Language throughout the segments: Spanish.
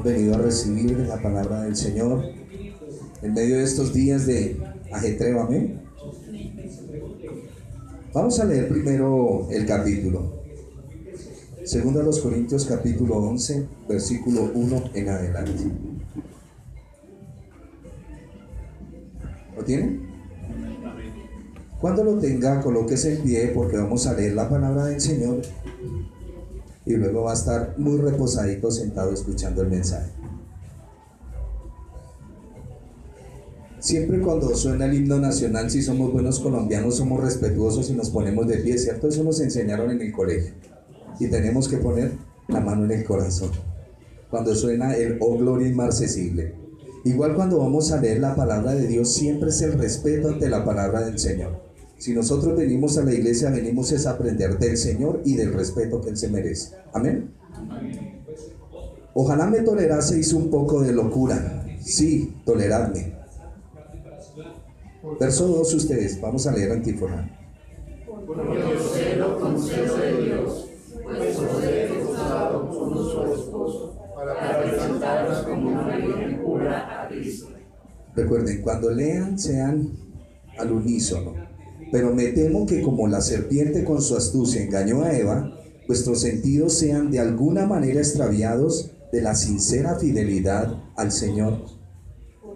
venido a recibir la palabra del Señor en medio de estos días de ajetreo. Amén. Vamos a leer primero el capítulo. Segundo a los Corintios capítulo 11, versículo 1 en adelante. ¿Lo tienen? Cuando lo tenga, colóquese en pie porque vamos a leer la palabra del Señor y luego va a estar muy reposadito sentado escuchando el mensaje. Siempre cuando suena el himno nacional, si somos buenos colombianos, somos respetuosos y nos ponemos de pie, ¿cierto? Eso nos enseñaron en el colegio. Y tenemos que poner la mano en el corazón cuando suena el "Oh gloria inmarcesible". Igual cuando vamos a leer la palabra de Dios, siempre es el respeto ante la palabra del Señor. Si nosotros venimos a la iglesia, venimos es a aprender del Señor y del respeto que Él se merece. Amén. Ojalá me toleraseis un poco de locura. Sí, toleradme. Verso 2 ustedes, vamos a leer antífona. Porque os celo con celo de Dios, pues os he desposado como su esposo, para presentaros como una virgen pura a Cristo. Recuerden, cuando lean, sean al unísono. Pero me temo que como la serpiente con su astucia engañó a Eva, vuestros sentidos sean de alguna manera extraviados de la sincera fidelidad al Señor.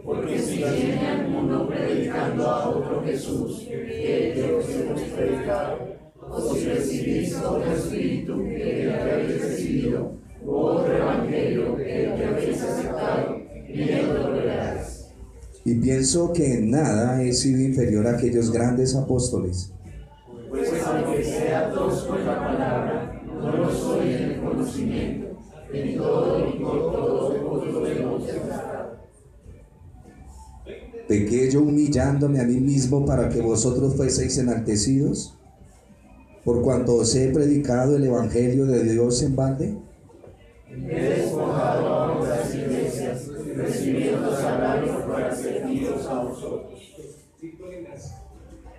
Porque si viene al mundo predicando a otro Jesús, que Dios hemos predicado, o si recibís otro espíritu que el que habéis recibido, u otro evangelio que el que habéis aceptado, bien lo toleráis. Y pienso que en nada he sido inferior a aquellos grandes apóstoles. Pues aunque sea tosco en la palabra, no lo soy en el conocimiento. En todo y por todo os lo hemos demostrado. ¿Pequé yo humillándome a mí mismo para que vosotros fueseis enaltecidos? ¿Por cuanto os he predicado el evangelio de Dios en balde? He despojado a otras iglesias, recibiendo salarios para serviros a vosotros.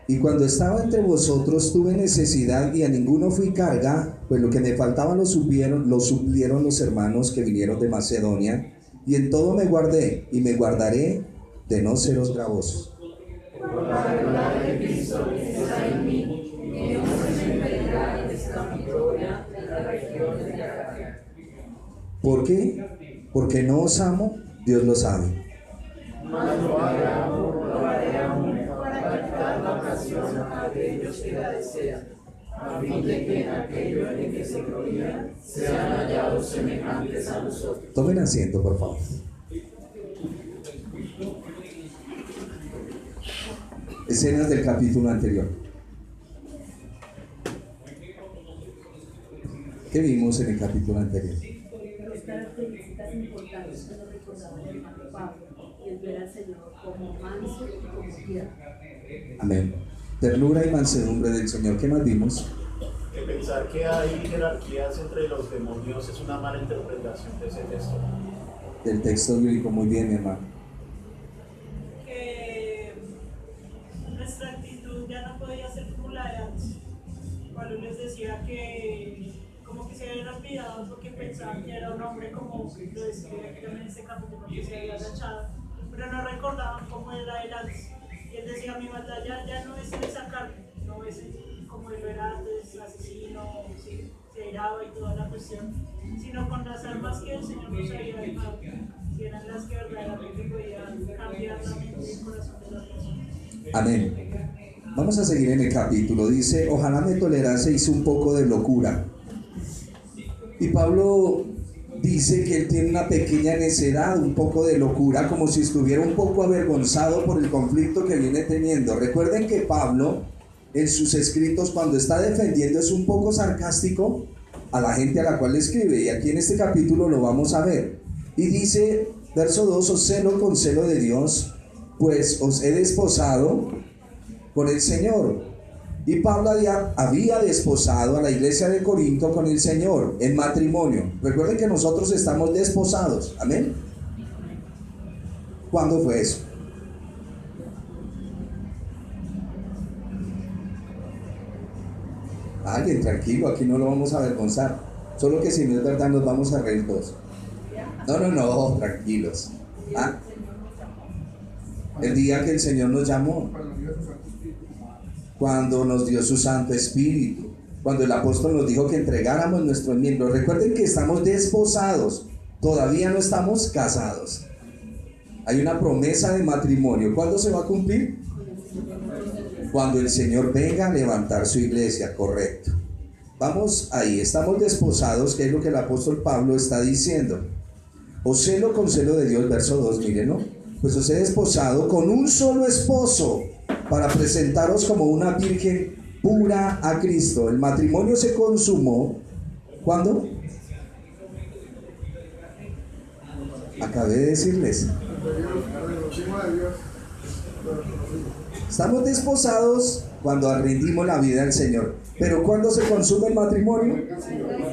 Y cuando estaba entre vosotros tuve necesidad y a ninguno fui carga, pues lo que me faltaba lo suplieron los hermanos que vinieron de Macedonia, y en todo me guardé y me guardaré de no seros gravosos. Por la verdad de Cristo que está en mí, que no se me impedirá esta mi gloria en las regiones de Acaya. ¿Por qué? Porque no os amo, Dios lo sabe. Mas lo haré aún para quitar la ocasión a aquellos que la desean, a fin de que en aquello en que se glorían sean hallados semejantes a nosotros. Tomen asiento, por favor. Escenas del capítulo anterior. ¿Qué vimos en el capítulo anterior? Dos características importantes que nos recordaba el hermano Pablo, y es ver al Señor como manso y como tierno. Amén. Ternura y mansedumbre del Señor. ¿Qué más vimos? Que pensar que hay jerarquías entre los demonios es una mala interpretación de ese texto. Del texto bíblico, muy bien, mi hermano. Que nuestra actitud ya no podía ser como la de antes. Pablo les decía que como que se habían olvidado porque pensaban que era un hombre como lo describe en este capítulo, que se había agachado, pero no recordaban cómo era él antes. Y él decía, mi batalla ya no es en esa carne, no es como él era antes, asesino, se iraba y toda la cuestión, sino con las armas que el Señor nos había dejado, que eran las que verdaderamente podían cambiar la mente y el corazón de las personas. Amén. Vamos a seguir en el capítulo. Dice, ojalá me toleraseis un poco de locura. Y Pablo dice que él tiene una pequeña necedad, un poco de locura, como si estuviera un poco avergonzado por el conflicto que viene teniendo. Recuerden que Pablo, en sus escritos, cuando está defendiendo, es un poco sarcástico a la gente a la cual le escribe. Y aquí en este capítulo lo vamos a ver. Y dice, verso 2, os celo con celo de Dios, pues os he desposado con el Señor. Y Pablo había desposado a la iglesia de Corinto con el Señor en matrimonio. Recuerden que nosotros estamos desposados. Amén. ¿Cuándo fue eso? Alguien tranquilo, aquí no lo vamos a avergonzar. Solo que si no es verdad nos vamos a reír todos. No, tranquilos. ¿Ah? El día que el Señor nos llamó, cuando nos dio su Santo Espíritu, cuando el apóstol nos dijo que entregáramos nuestros miembros. Recuerden que estamos desposados, todavía no estamos casados. Hay una promesa de matrimonio. ¿Cuándo se va a cumplir? Cuando el Señor venga a levantar su iglesia, correcto. Vamos ahí, estamos desposados, que es lo que el apóstol Pablo está diciendo. Os celo con celo de Dios, verso 2, miren, ¿no? Pues os he desposado con un solo esposo para presentaros como una virgen pura a Cristo. El matrimonio se consumó, ¿cuándo? Acabé de decirles. Estamos desposados cuando rendimos la vida al Señor. Pero ¿cuándo se consume el matrimonio?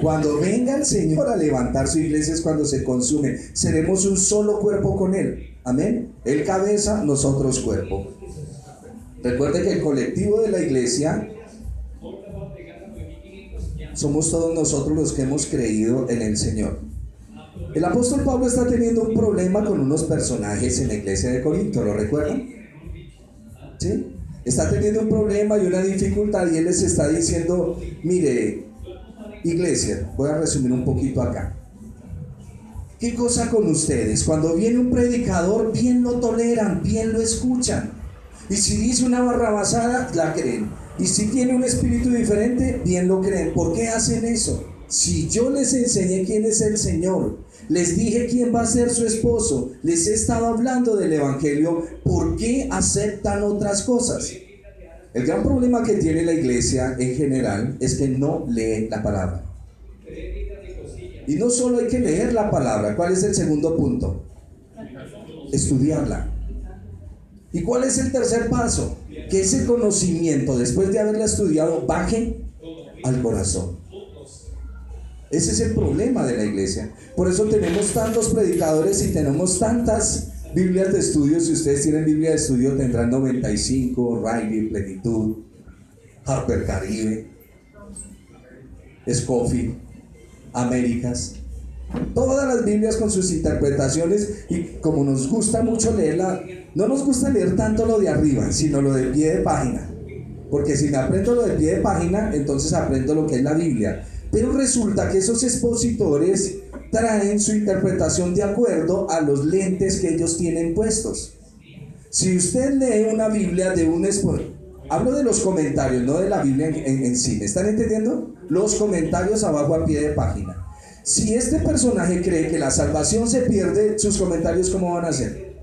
Cuando venga el Señor a levantar su iglesia es cuando se consume. Seremos un solo cuerpo con Él. Amén. Él cabeza, nosotros cuerpo. Recuerde que el colectivo de la iglesia somos todos nosotros los que hemos creído en el Señor. El apóstol Pablo está teniendo un problema con unos personajes en la iglesia de Corinto, ¿lo recuerdan? ¿Sí? Está teniendo un problema y una dificultad y él les está diciendo, mire, iglesia, voy a resumir un poquito acá. ¿Qué cosa con ustedes? Cuando viene un predicador, bien lo toleran, bien lo escuchan. Y si dice una barrabasada, la creen. Y si tiene un espíritu diferente, bien lo creen. ¿Por qué hacen eso? Si yo les enseñé quién es el Señor, les dije quién va a ser su esposo, les he estado hablando del evangelio, ¿por qué aceptan otras cosas? El gran problema que tiene la iglesia en general es que no lee la palabra. Y no solo hay que leer la palabra, ¿cuál es el segundo punto? Estudiarla. ¿Y cuál es el tercer paso? Que ese conocimiento, después de haberla estudiado, baje al corazón. Ese es el problema de la iglesia. Por eso tenemos tantos predicadores y tenemos tantas Biblias de estudio. Si ustedes tienen Biblia de estudio, tendrán 95, Riley, Plenitud, Harper Caribe, Scofield, Américas. Todas las Biblias con sus interpretaciones. Y como nos gusta mucho leerla, no nos gusta leer tanto lo de arriba, sino lo de pie de página. Porque si me aprendo lo de pie de página, entonces aprendo lo que es la Biblia. Pero resulta que esos expositores traen su interpretación de acuerdo a los lentes que ellos tienen puestos. Si usted lee una Biblia de un expositor, hablo de los comentarios, no de la Biblia en sí, ¿me están entendiendo? Los comentarios abajo a pie de página. Si este personaje cree que la salvación se pierde, sus comentarios ¿cómo van a ser?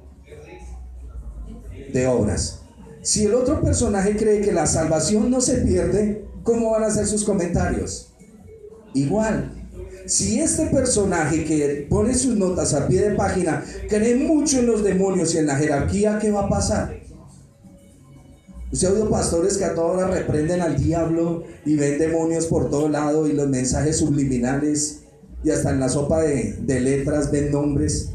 De obras. Si el otro personaje cree que la salvación no se pierde, ¿cómo van a ser sus comentarios? Igual. Si este personaje que pone sus notas a pie de página cree mucho en los demonios y en la jerarquía, ¿qué va a pasar? Usted ha oído pastores que a toda hora reprenden al diablo y ven demonios por todo lado y los mensajes subliminales y hasta en la sopa de letras ven nombres.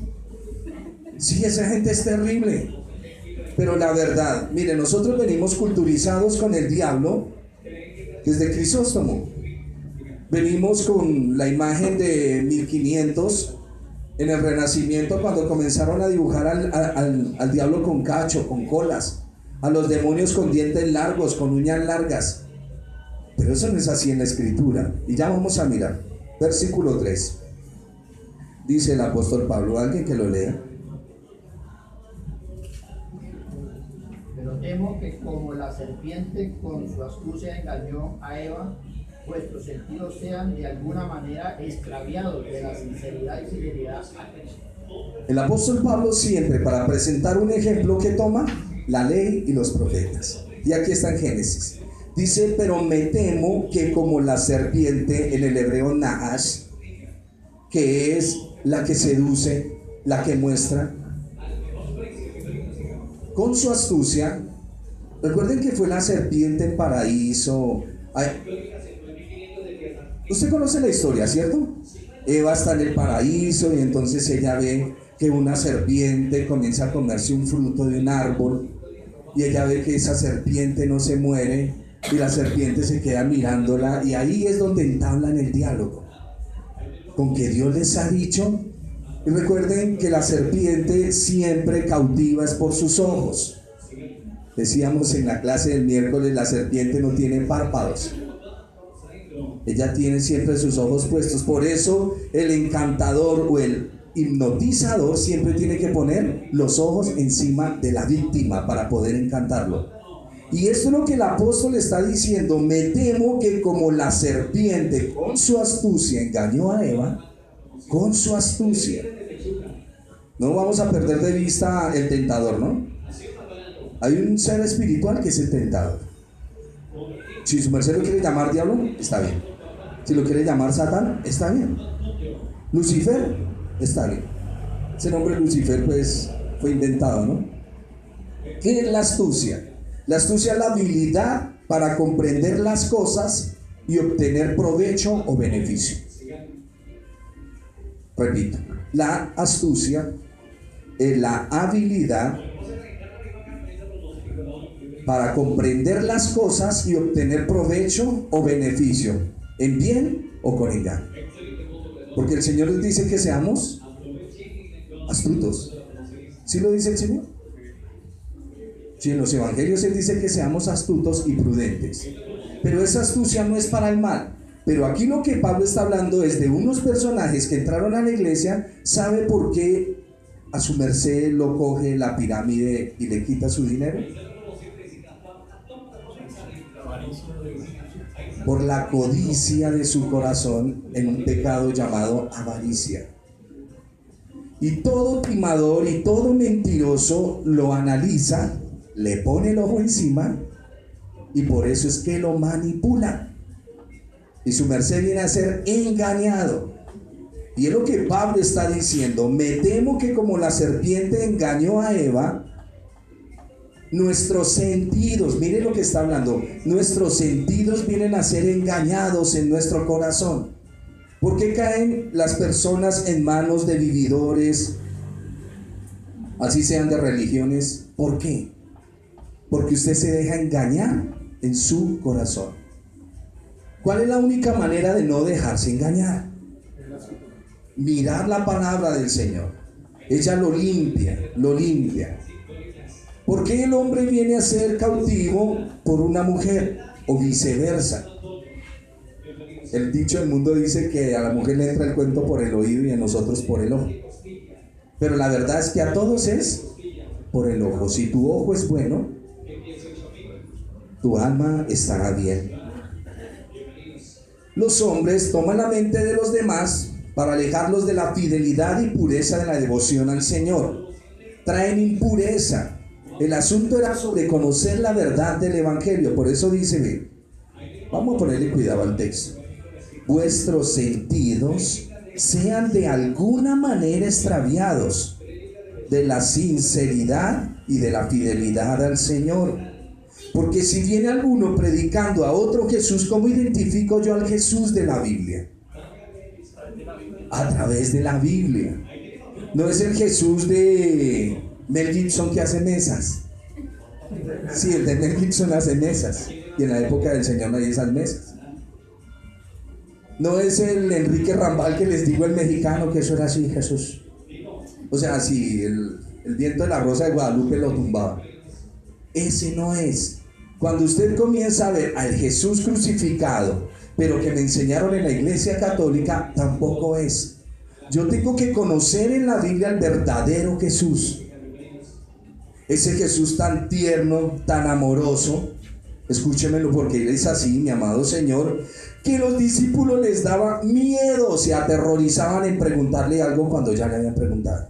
Sí, esa gente es terrible. Pero la verdad, mire, nosotros venimos culturizados con el diablo desde Crisóstomo. Venimos con la imagen de 1500 en el Renacimiento, cuando comenzaron a dibujar al diablo con cacho, con colas, a los demonios con dientes largos, con uñas largas. Pero eso no es así en la Escritura. Y ya vamos a mirar. Versículo 3. Dice el apóstol Pablo, alguien que lo lea. Pero temo que como la serpiente con su astucia engañó a Eva, vuestros sentidos sean de alguna manera extraviados de la sinceridad y fidelidad a Cristo. El apóstol Pablo siempre, para presentar un ejemplo, que toma la ley y los profetas. Y aquí está en Génesis. Dice, pero me temo que como la serpiente, en el hebreo Nahash, que es la que seduce, la que muestra, con su astucia. Recuerden que fue la serpiente en paraíso. Usted conoce la historia, ¿cierto? Eva está en el paraíso y entonces ella ve que una serpiente comienza a comerse un fruto de un árbol y ella ve que esa serpiente no se muere y la serpiente se queda mirándola, y ahí es donde entablan el diálogo con que Dios les ha dicho Y recuerden que la serpiente siempre cautiva es por sus ojos. Decíamos en la clase del miércoles, la serpiente no tiene párpados. Ella tiene siempre sus ojos puestos. Por eso el encantador o el hipnotizador siempre tiene que poner los ojos encima de la víctima para poder encantarlo. Y esto es lo que el apóstol está diciendo: me temo que como la serpiente con su astucia engañó a Eva, con su astucia. No vamos a perder de vista el tentador, ¿no? Hay un ser espiritual que es el tentador. Si su merced lo quiere llamar diablo, está bien. Si lo quiere llamar Satán, está bien. Lucifer, está bien. Ese nombre Lucifer pues fue inventado, ¿no? ¿Qué es la astucia? La astucia es la habilidad para comprender las cosas y obtener provecho o beneficio. Repito, la astucia es la habilidad para comprender las cosas y obtener provecho o beneficio, en bien o con engaño. Porque el Señor nos dice que seamos astutos. ¿Sí lo dice el Señor? Sí, en los evangelios Él dice que seamos astutos y prudentes. Pero esa astucia no es para el mal. Pero aquí lo que Pablo está hablando es de unos personajes que entraron a la iglesia. ¿Sabe por qué a su merced lo coge la pirámide y le quita su dinero? Por la codicia de su corazón en un pecado llamado avaricia. Y todo timador y todo mentiroso lo analiza, le pone el ojo encima y por eso es que lo manipula. Y su merced viene a ser engañado. Y es lo que Pablo está diciendo: me temo que como la serpiente engañó a Eva, nuestros sentidos, miren lo que está hablando, nuestros sentidos vienen a ser engañados en nuestro corazón. ¿Por qué caen las personas en manos de vividores, así sean de religiones? ¿Por qué? Porque usted se deja engañar en su corazón. ¿Cuál es la única manera de no dejarse engañar? Mirar la palabra del Señor. Ella lo limpia, lo limpia. ¿Por qué el hombre viene a ser cautivo por una mujer o viceversa? El dicho del mundo dice que a la mujer le entra el cuento por el oído y a nosotros por el ojo. Pero la verdad es que a todos es por el ojo. Si tu ojo es bueno, tu alma estará bien. Los hombres toman la mente de los demás para alejarlos de la fidelidad y pureza de la devoción al Señor. Traen impureza. El asunto era sobre conocer la verdad del Evangelio. Por eso dice, vamos a ponerle cuidado al texto: vuestros sentidos sean de alguna manera extraviados de la sinceridad y de la fidelidad al Señor. Porque si viene alguno predicando a otro Jesús, ¿cómo identifico yo al Jesús de la Biblia? A través de la Biblia. No es el Jesús de Mel Gibson que hace mesas. Sí, el de Mel Gibson hace mesas. Y en la época del Señor no hay esas mesas. No es el Enrique Rambal que les digo, el mexicano, que eso era así, Jesús. O sea, sí, el viento de la Rosa de Guadalupe lo tumbaba. Ese no es. Cuando usted comienza a ver al Jesús crucificado, pero que me enseñaron en la iglesia católica, tampoco es. Yo tengo que conocer en la Biblia al verdadero Jesús. Ese Jesús tan tierno, tan amoroso. Escúchemelo, porque él es así, mi amado Señor, que los discípulos les daba miedo, se aterrorizaban en preguntarle algo cuando ya le habían preguntado.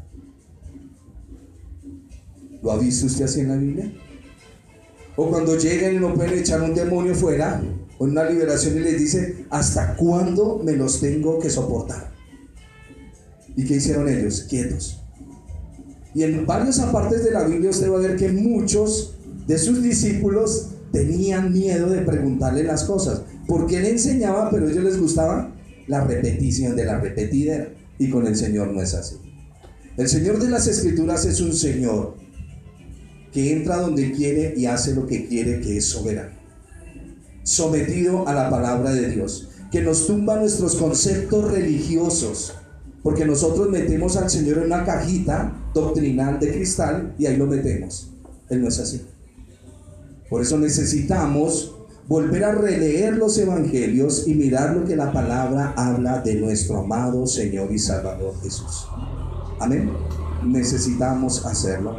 ¿Lo ha visto usted así en la Biblia? O cuando llegan y no pueden echar un demonio fuera, o en una liberación, y les dice: ¿hasta cuándo me los tengo que soportar? ¿Y qué hicieron ellos? Quietos. Y en varias partes de la Biblia usted va a ver que muchos de sus discípulos tenían miedo de preguntarle las cosas, porque él enseñaba, pero a ellos les gustaba la repetición de la repetidera. Y con el Señor no es así. El Señor de las Escrituras es un Señor que entra donde quiere y hace lo que quiere, que es soberano, sometido a la palabra de Dios, que nos tumba nuestros conceptos religiosos, Porque nosotros metemos al Señor en una cajita doctrinal de cristal y ahí lo metemos. Él no es así. Por eso necesitamos volver a releer los evangelios y mirar lo que la palabra habla de nuestro amado Señor y Salvador Jesús. Amén. Necesitamos hacerlo.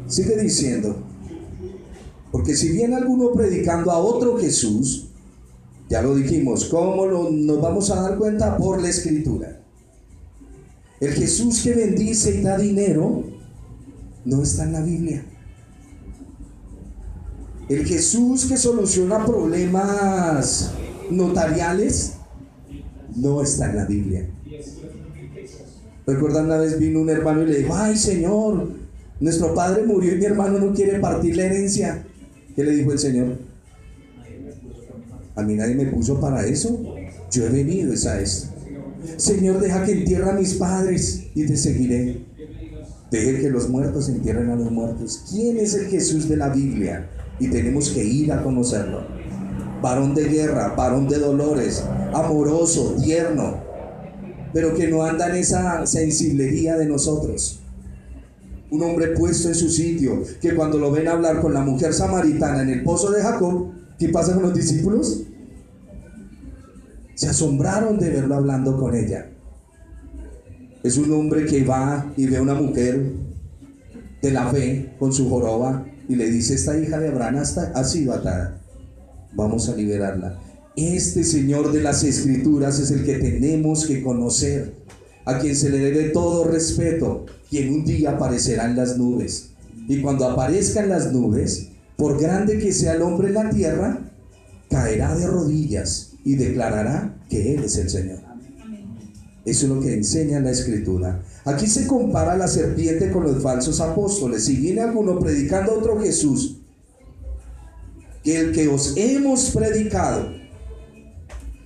Sigue diciendo, porque si viene alguno predicando a otro Jesús, ya lo dijimos, ¿cómo nos vamos a dar cuenta? Por la Escritura. El Jesús que bendice y da dinero no está en la Biblia. El Jesús que soluciona problemas notariales no está en la Biblia. Recuerda, una vez vino un hermano y le dijo: ay, Señor, nuestro padre murió y mi hermano no quiere partir la herencia. ¿Qué le dijo el Señor? A mí nadie me puso para eso. Yo he venido a esto. Señor, deja que entierre a mis padres y te seguiré. Deje que los muertos entierren a los muertos. ¿Quién es el Jesús de la Biblia? Y tenemos que ir a conocerlo. Varón de guerra, varón de dolores, amoroso, tierno, pero que no anda en esa sensiblería de nosotros. Un hombre puesto en su sitio, que cuando lo ven hablar con la mujer samaritana en el pozo de Jacob, ¿qué pasa con los discípulos? Se asombraron de verlo hablando con ella. Es un hombre que va y ve a una mujer de la fe con su joroba y le dice: esta hija de Abraham ha sido atada, vamos a liberarla. Este Señor de las Escrituras es el que tenemos que conocer, a quien se le debe todo respeto, quien un día aparecerá en las nubes. Y cuando aparezca en las nubes, por grande que sea el hombre en la tierra, caerá de rodillas y declarará que Él es el Señor. Eso es lo que enseña la Escritura. Aquí se compara la serpiente con los falsos apóstoles. Si viene alguno predicando a otro Jesús que el que os hemos predicado,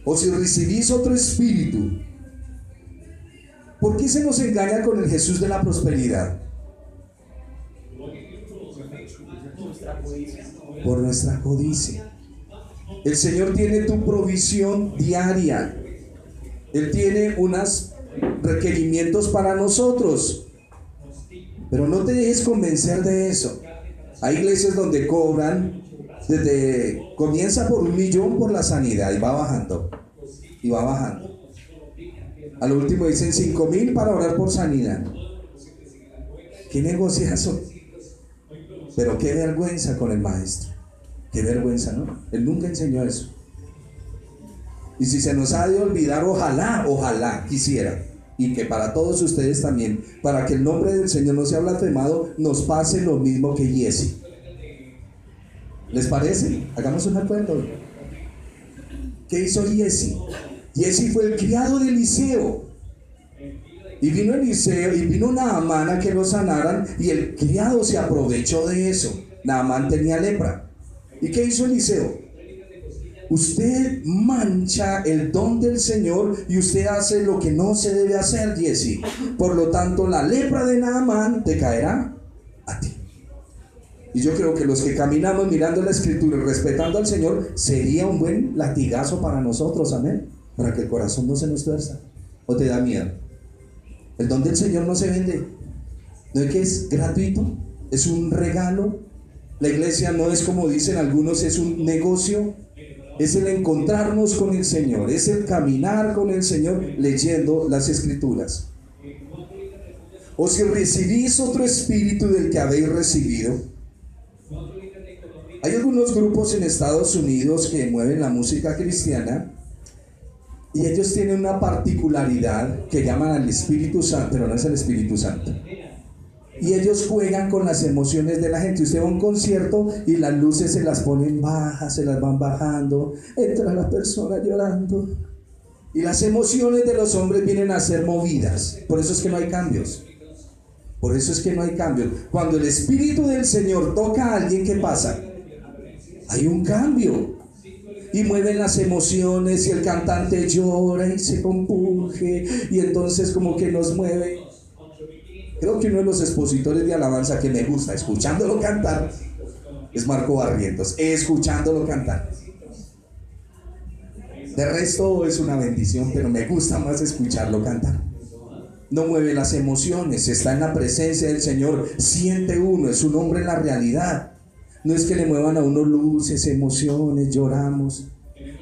o si recibís otro espíritu, ¿por qué se nos engaña con el Jesús de la prosperidad? Por nuestra codicia. El Señor tiene tu provisión diaria. Él tiene unos requerimientos para nosotros, pero no te dejes convencer de eso. Hay iglesias donde cobran comienza por 1 millón por la sanidad y va bajando y va bajando. A lo último dicen 5,000 para orar por sanidad. ¿Qué negociazo? Pero qué vergüenza con el maestro. Qué vergüenza, ¿no? Él nunca enseñó eso. Y si se nos ha de olvidar, ojalá quisiera, y que para todos ustedes también, para que el nombre del Señor no sea blasfemado, nos pase lo mismo que Jesse. ¿Les parece? Hagamos un acuerdo. ¿Qué hizo Jesse? Jesse fue el criado de Eliseo. Y vino Eliseo y vino Naamán a que lo sanaran, y el criado se aprovechó de eso. Naamán tenía lepra. ¿Y qué hizo Eliseo? Usted mancha el don del Señor y usted hace lo que no se debe hacer, Jesse. Por lo tanto, la lepra de Naamán te caerá a ti. Y yo creo que los que caminamos mirando la Escritura y respetando al Señor, sería un buen latigazo para nosotros, amén, para que el corazón no se nos tuerza. ¿O te da miedo? El don del Señor no se vende. No es que es gratuito, es un regalo. La iglesia no es, como dicen algunos, es un negocio. Es el encontrarnos con el Señor, es el caminar con el Señor leyendo las Escrituras. O si recibís otro espíritu del que habéis recibido. Hay algunos grupos en Estados Unidos que mueven la música cristiana y ellos tienen una particularidad que llaman al Espíritu Santo, pero no es el Espíritu Santo. Y ellos juegan con las emociones de la gente. Usted va a un concierto y las luces se las ponen bajas, se las van bajando, entra la persona llorando y las emociones de los hombres vienen a ser movidas. Por eso es que no hay cambios. Por eso es que no hay cambios. Cuando el Espíritu del Señor toca a alguien, ¿qué pasa? Hay un cambio y mueven las emociones y el cantante llora y se compunge y entonces como que nos mueve. Creo que uno de los expositores de alabanza que me gusta escuchándolo cantar es Marco Barrientos, escuchándolo cantar. De resto es una bendición, pero me gusta más escucharlo cantar. No mueve las emociones, está en la presencia del Señor, siente uno, es un hombre en la realidad. No es que le muevan a uno luces, emociones, lloramos.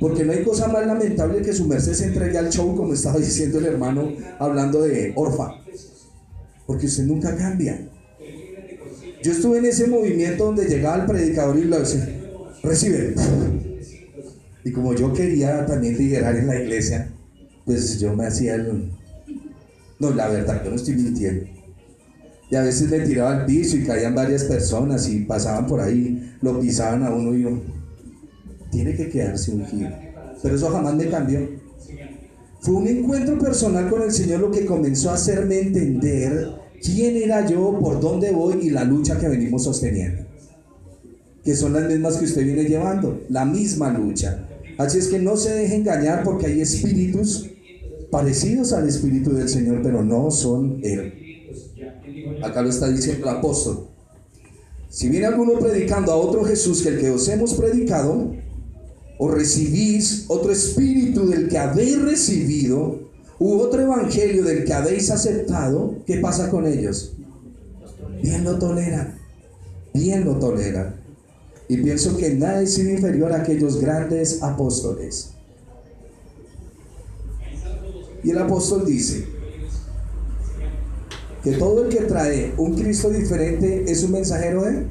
Porque no hay cosa más lamentable que su merced se entregue al show, como estaba diciendo el hermano hablando de Orfa. Porque usted nunca cambia. Yo estuve en ese movimiento donde llegaba el predicador y lo decía, recibe. Y como yo quería también liderar en la iglesia, pues yo me hacía el... No, la verdad, yo no estoy mintiendo. Y a veces me tiraba al piso y caían varias personas y pasaban por ahí, lo pisaban a uno y yo, tiene que quedarse ungido. Pero eso jamás me cambió. Fue un encuentro personal con el Señor lo que comenzó a hacerme entender quién era yo, por dónde voy y la lucha que venimos sosteniendo. Que son las mismas que usted viene llevando, la misma lucha. Así es que no se deje engañar porque hay espíritus parecidos al Espíritu del Señor, pero no son Él. Acá lo está diciendo el apóstol. Si viene alguno predicando a otro Jesús que el que os hemos predicado, o recibís otro espíritu del que habéis recibido, u otro evangelio del que habéis aceptado, ¿qué pasa con ellos? Bien lo toleran, bien lo toleran. Y pienso que nada es inferior a aquellos grandes apóstoles. Y el apóstol dice que todo el que trae un Cristo diferente es un mensajero de él.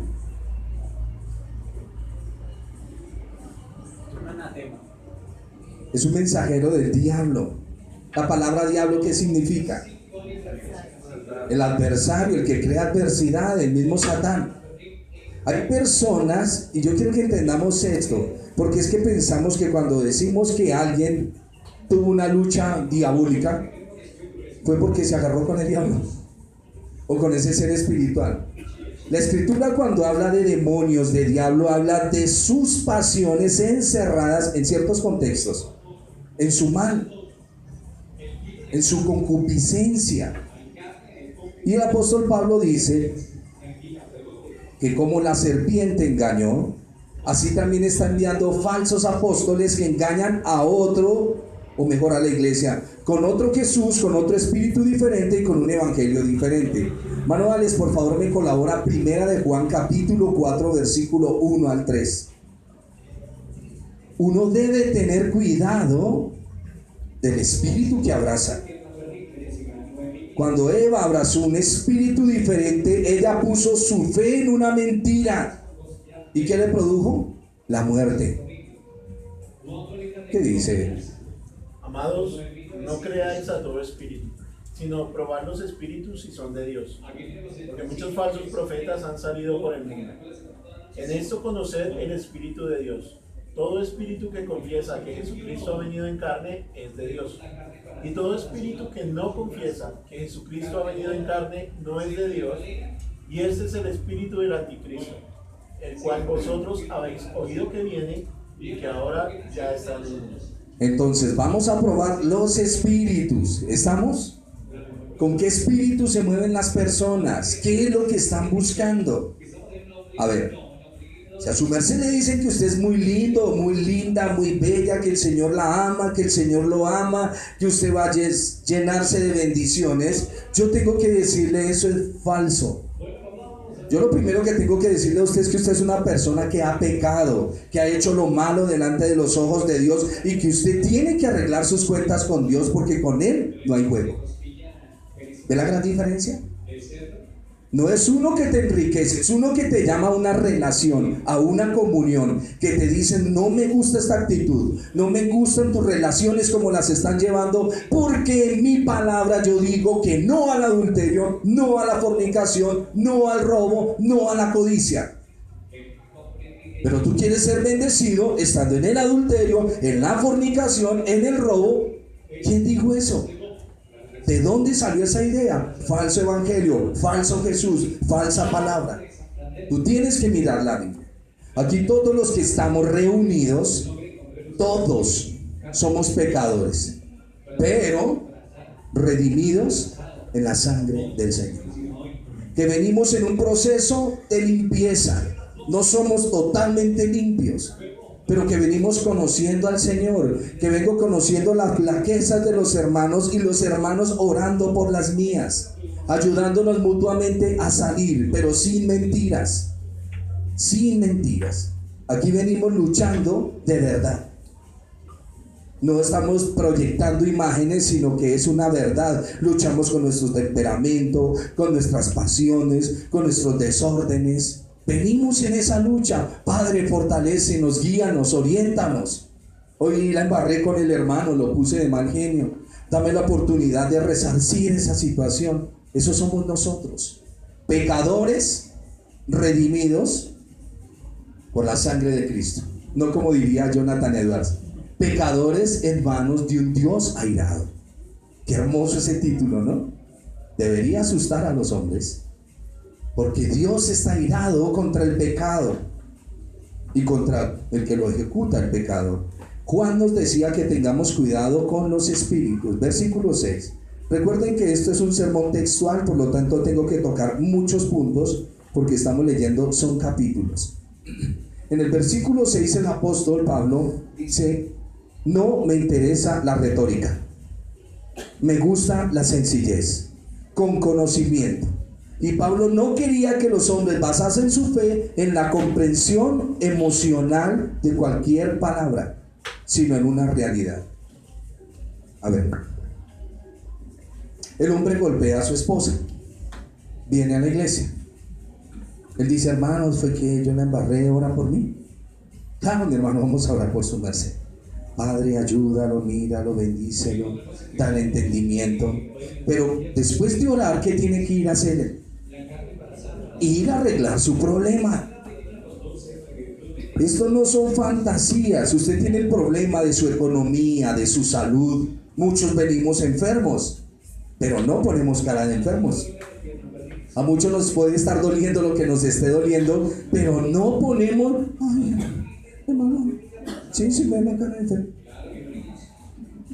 Es un mensajero del diablo. La palabra diablo, ¿qué significa? El adversario, el que crea adversidad, el mismo Satán. Hay personas, y yo quiero que entendamos esto, porque es que pensamos que cuando decimos que alguien tuvo una lucha diabólica, fue porque se agarró con el diablo o con ese ser espiritual. La escritura, cuando habla de demonios, de diablo, habla de sus pasiones encerradas en ciertos contextos, en su mal, en su concupiscencia. Y el apóstol Pablo dice que como la serpiente engañó, así también está enviando falsos apóstoles que engañan a otro, o mejor a la iglesia, con otro Jesús, con otro espíritu diferente y con un evangelio diferente. Manuales, por favor, me colabora Primera de Juan capítulo 4 versículo 1 al 3. Uno debe tener cuidado del espíritu que abraza. Cuando Eva abrazó un espíritu diferente, ella puso su fe en una mentira. ¿Y qué le produjo? La muerte. ¿Qué dice? Amados, no creáis a todo espíritu, sino probad los espíritus si son de Dios, porque muchos falsos profetas han salido por el mundo. En esto conoced el Espíritu de Dios. Todo espíritu que confiesa que Jesucristo ha venido en carne es de Dios. Y todo espíritu que no confiesa que Jesucristo ha venido en carne no es de Dios. Y este es el espíritu del anticristo, el cual vosotros habéis oído que viene y que ahora ya está en el mundo. Entonces vamos a probar los espíritus. ¿Estamos? ¿Con qué espíritu se mueven las personas? ¿Qué es lo que están buscando? A ver, si a su merced le dicen que usted es muy lindo, muy linda, muy bella, que el Señor la ama, que el Señor lo ama, que usted va a llenarse de bendiciones, yo tengo que decirle eso es falso. Yo lo primero que tengo que decirle a usted es que usted es una persona que ha pecado, que ha hecho lo malo delante de los ojos de Dios y que usted tiene que arreglar sus cuentas con Dios porque con Él no hay juego. ¿Ve la gran diferencia? No es uno que te enriquece, es uno que te llama a una relación, a una comunión, que te dicen, no me gusta esta actitud, no me gustan tus relaciones como las están llevando, porque en mi palabra yo digo que no al adulterio, no a la fornicación, no al robo, no a la codicia. Pero tú quieres ser bendecido estando en el adulterio, en la fornicación, en el robo. ¿Quién dijo eso? ¿De dónde salió esa idea? Falso evangelio, falso Jesús, falsa palabra. Tú tienes que mirar la Biblia. Aquí todos los que estamos reunidos, todos somos pecadores, pero redimidos en la sangre del Señor. Que venimos en un proceso de limpieza. No somos totalmente limpios, pero que venimos conociendo al Señor, que vengo conociendo las flaquezas de los hermanos y los hermanos orando por las mías, ayudándonos mutuamente a salir, pero sin mentiras, sin mentiras. Aquí venimos luchando de verdad. No estamos proyectando imágenes, sino que es una verdad. Luchamos con nuestro temperamento, con nuestras pasiones, con nuestros desórdenes. Venimos en esa lucha. Padre, fortalécenos, guíanos, oriéntanos. Hoy la embarré con el hermano, lo puse de mal genio. Dame la oportunidad de resarcir esa situación. Eso somos nosotros. Pecadores redimidos por la sangre de Cristo. No como diría Jonathan Edwards. Pecadores en manos de un Dios airado. Qué hermoso ese título, ¿no? Debería asustar a los hombres, porque Dios está airado contra el pecado y contra el que lo ejecuta el pecado. Juan nos decía que tengamos cuidado con los espíritus. Versículo 6. Recuerden que esto es un sermón textual, por lo tanto tengo que tocar muchos puntos porque estamos leyendo, son capítulos. En el versículo 6 el apóstol Pablo dice: no me interesa la retórica, me gusta la sencillez, con conocimiento. Y Pablo no quería que los hombres basasen su fe en la comprensión emocional de cualquier palabra, sino en una realidad. A ver, el hombre golpea a su esposa, viene a la iglesia, él dice: hermanos, fue que yo la embarré, ora por mí. Claro, mi hermano, vamos a orar por su merced. Padre, ayúdalo, míralo, bendícelo, dale entendimiento. Pero después de orar, ¿qué tiene que ir a hacer él? Ir a arreglar su problema. Esto no son fantasías. Usted tiene el problema de su economía, de su salud. Muchos venimos enfermos, pero no ponemos cara de enfermos. A muchos nos puede estar doliendo lo que nos esté doliendo, pero no ponemos: ay, hermano, sí, me da cara de enfermo.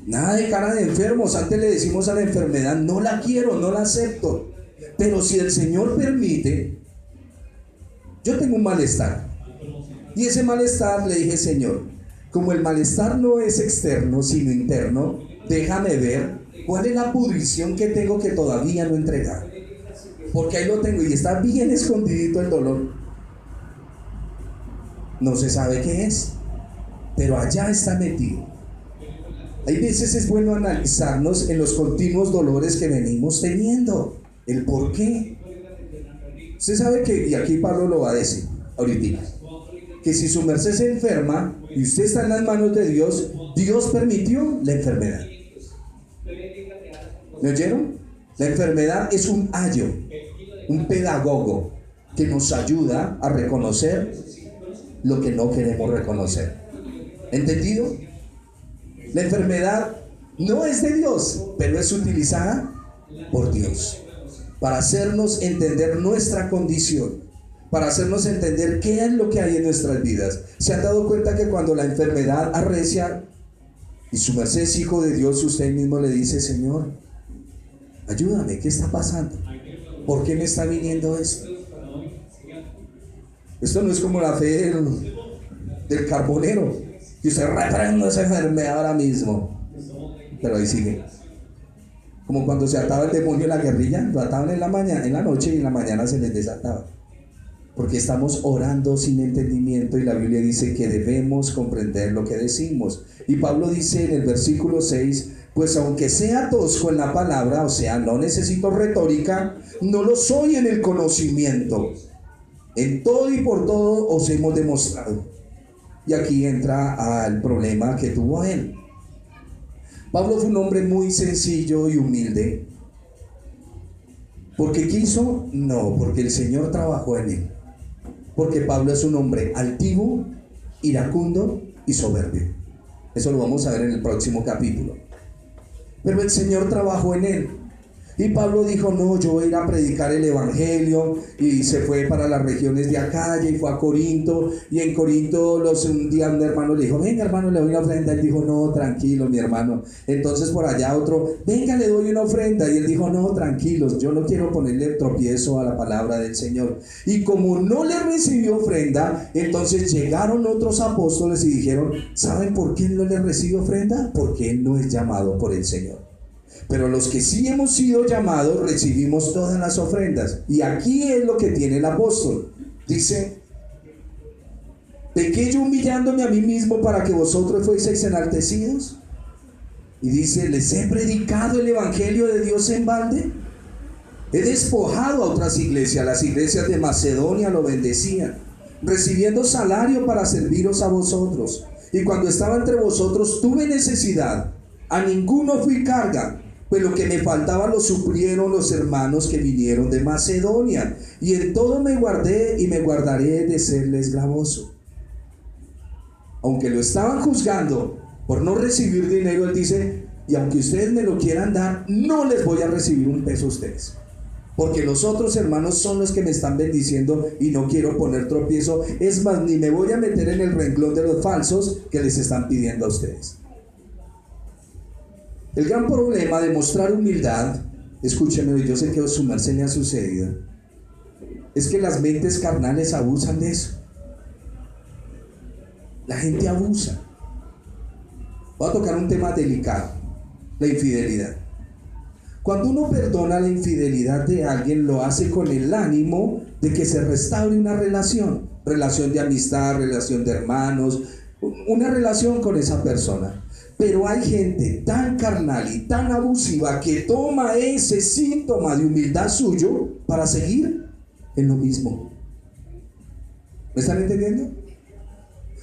Nada de cara de enfermos. Antes le decimos a la enfermedad: no la quiero, no la acepto. Pero si el Señor permite, yo tengo un malestar, y ese malestar le dije: Señor, como el malestar no es externo sino interno, déjame ver cuál es la pudrición que tengo que todavía no entregar, porque ahí lo tengo y está bien escondidito el dolor. No se sabe qué es, pero allá está metido. Hay veces es bueno analizarnos en los continuos dolores que venimos teniendo, el por qué. Usted sabe que, y aquí Pablo lo va a decir ahorita, que si su merced se enferma y usted está en las manos de Dios, Dios permitió la enfermedad. ¿Me oyeron? La enfermedad es un ayo, un pedagogo que nos ayuda a reconocer lo que no queremos reconocer. ¿Entendido? La enfermedad no es de Dios, pero es utilizada por Dios para hacernos entender nuestra condición, para hacernos entender qué es lo que hay en nuestras vidas. ¿Se han dado cuenta que cuando la enfermedad arrecia y su merced es hijo de Dios, usted mismo le dice: Señor, ayúdame, ¿qué está pasando? ¿Por qué me está viniendo esto? Esto no es como la fe del carbonero, que usted reprende esa enfermedad ahora mismo, pero ahí sigue. Como cuando se ataba el demonio en la guerrilla, lo ataban en la mañana, en la noche, y en la mañana se les desataba, porque estamos orando sin entendimiento, y la Biblia dice que debemos comprender lo que decimos. Y Pablo dice en el versículo 6: pues aunque sea tosco en la palabra, o sea, no necesito retórica, no lo soy en el conocimiento. En todo y por todo os hemos demostrado. Y aquí entra al problema que tuvo él. Pablo fue un hombre muy sencillo y humilde. ¿Porque quiso? No, porque el Señor trabajó en él. Porque Pablo es un hombre altivo, iracundo y soberbio. Eso lo vamos a ver en el próximo capítulo. Pero el Señor trabajó en él. Y Pablo dijo, no, yo voy a ir a predicar el evangelio, y se fue para las regiones de Acaya y fue a Corinto, y en Corinto un día un hermano le dijo, venga hermano, le doy una ofrenda. Él dijo, no, tranquilo mi hermano. Entonces por allá otro, venga, le doy una ofrenda, y él dijo, no, tranquilos, yo no quiero ponerle tropiezo a la palabra del Señor. Y como no le recibió ofrenda, entonces llegaron otros apóstoles y dijeron, ¿saben por qué él no le recibe ofrenda? Porque él no es llamado por el Señor. Pero los que sí hemos sido llamados recibimos todas las ofrendas. Y aquí es lo que tiene el apóstol. Dice, ¿pequé yo humillándome a mí mismo para que vosotros fueseis enaltecidos? Y dice, ¿les he predicado el evangelio de Dios en balde? He despojado a otras iglesias. Las iglesias de Macedonia lo bendecían, recibiendo salario para serviros a vosotros. Y cuando estaba entre vosotros tuve necesidad, a ninguno fui carga, pues lo que me faltaba lo suplieron los hermanos que vinieron de Macedonia, y en todo me guardé y me guardaré de serles gravoso. Aunque lo estaban juzgando por no recibir dinero, él dice, y aunque ustedes me lo quieran dar, no les voy a recibir un peso a ustedes, porque los otros hermanos son los que me están bendiciendo y no quiero poner tropiezo. Es más, ni me voy a meter en el renglón de los falsos que les están pidiendo a ustedes. El gran problema de mostrar humildad, escúcheme, yo sé que a su merced le ha sucedido, es que las mentes carnales abusan de eso. La gente abusa. Voy a tocar un tema delicado, la infidelidad. Cuando uno perdona la infidelidad de alguien, lo hace con el ánimo de que se restaure una relación de amistad, relación de hermanos, una relación con esa persona. Pero hay gente tan carnal y tan abusiva que toma ese síntoma de humildad suyo para seguir en lo mismo. ¿Me están entendiendo?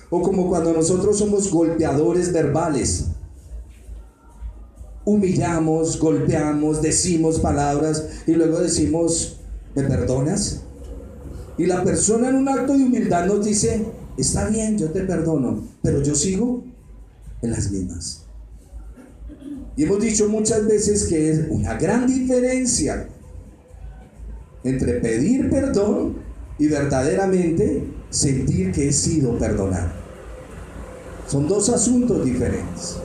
O como cuando nosotros somos golpeadores verbales. Humillamos, golpeamos, decimos palabras y luego decimos, ¿me perdonas? Y la persona en un acto de humildad nos dice, está bien, yo te perdono, pero yo sigo en las mismas. Y hemos dicho muchas veces que es una gran diferencia entre pedir perdón y verdaderamente sentir que he sido perdonado. Son dos asuntos diferentes.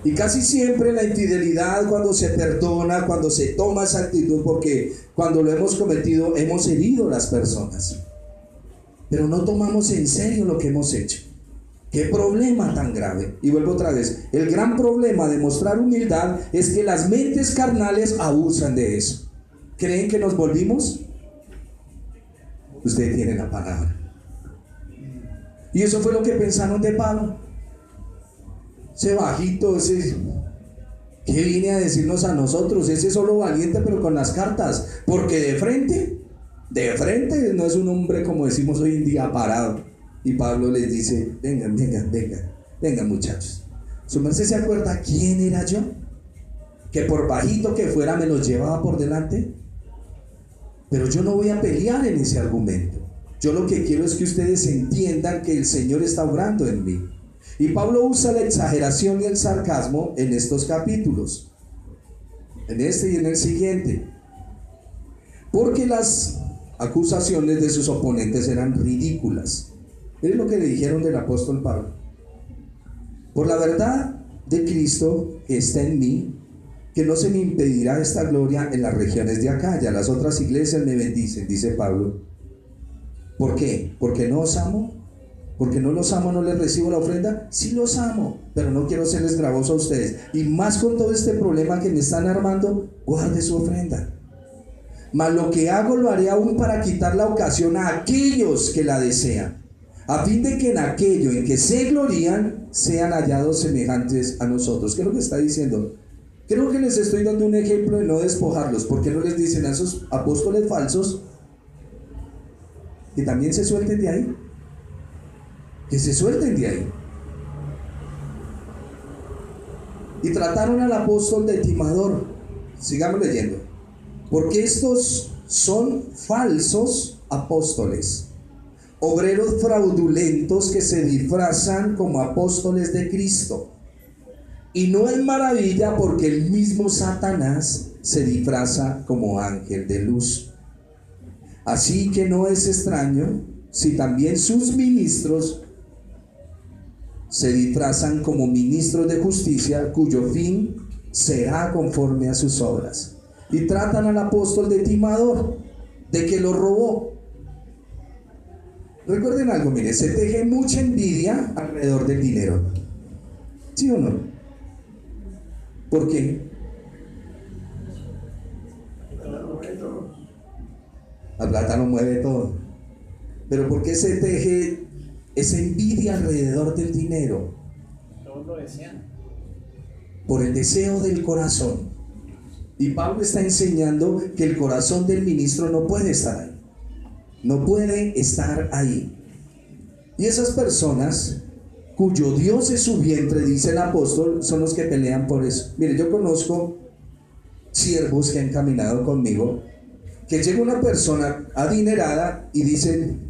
Y casi siempre la infidelidad, cuando se perdona, cuando se toma esa actitud, porque cuando lo hemos cometido hemos herido a las personas, pero no tomamos en serio lo que hemos hecho. ¡Qué problema tan grave! Y vuelvo otra vez, el gran problema de mostrar humildad es que las mentes carnales abusan de eso. ¿Creen que nos volvimos? Ustedes tienen la palabra. Y eso fue lo que pensaron de Pablo. Ese bajito, ese que viene a decirnos a nosotros, ese solo valiente pero con las cartas, porque de frente no es un hombre como decimos hoy en día parado. Y Pablo les dice, vengan muchachos, ¿su merced se acuerda quién era yo? Que por bajito que fuera me los llevaba por delante. Pero yo no voy a pelear en ese argumento. Yo lo que quiero es que ustedes entiendan que el Señor está obrando en mí. Y Pablo usa la exageración y el sarcasmo en estos capítulos, en este y en el siguiente, porque las acusaciones de sus oponentes eran ridículas. Miren lo que le dijeron del apóstol Pablo: por la verdad de Cristo que está en mí, que no se me impedirá esta gloria en las regiones de Acaya. Las otras iglesias me bendicen, dice Pablo. ¿Por qué? ¿Porque no os amo? ¿Porque no los amo, no les recibo la ofrenda? Sí los amo, pero no quiero serles gravoso a ustedes. Y más con todo este problema que me están armando, guarde su ofrenda. Mas lo que hago lo haré aún para quitar la ocasión a aquellos que la desean, a fin de que en aquello en que se glorían sean hallados semejantes a nosotros. ¿Qué es lo que está diciendo? Creo que les estoy dando un ejemplo de no despojarlos. ¿Por qué no les dicen a esos apóstoles falsos que también se suelten de ahí? Que se suelten de ahí. Y trataron al apóstol de timador. Sigamos leyendo. Porque estos son falsos apóstoles, obreros fraudulentos que se disfrazan como apóstoles de Cristo. Y no es maravilla, porque el mismo Satanás se disfraza como ángel de luz. Así que no es extraño si también sus ministros se disfrazan como ministros de justicia, cuyo fin será conforme a sus obras. Y tratan al apóstol de timador, de que lo robó. Recuerden algo, mire, se teje mucha envidia alrededor del dinero. ¿Sí o no? ¿Por qué? La plata no mueve todo. Pero ¿por qué se teje esa envidia alrededor del dinero? Todos lo desean. Por el deseo del corazón. Y Pablo está enseñando que el corazón del ministro no puede estar ahí. No puede estar ahí. Y esas personas cuyo Dios es su vientre, dice el apóstol, son los que pelean por eso. Mire, yo conozco siervos que han caminado conmigo, que llega una persona adinerada y dicen,